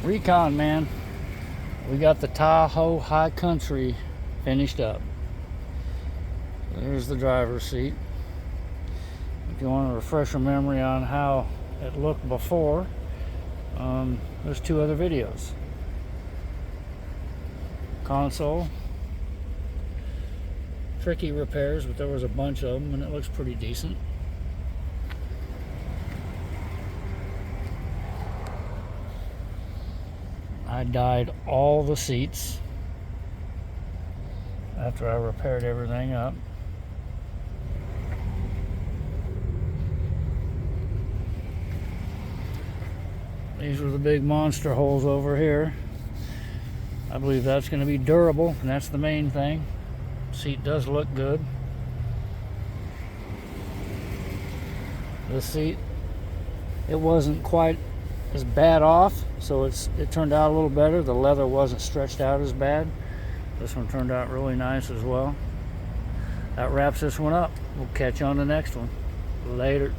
Recon, man. We got the Tahoe High Country finished up. There's the driver's seat. If you want to refresh your memory on how it looked before, there's 2 other videos. Console. Tricky repairs, but there was a bunch of them and it looks pretty decent. I dyed all the seats after I repaired everything up. These were the big monster holes over here. I believe that's going to be durable, and that's the main thing. Seat does look good. The seat, it wasn't quite as bad off, so it turned out a little better. The leather wasn't stretched out as bad. This one turned out really nice as well. That wraps this one up. We'll catch you on the next one. Later.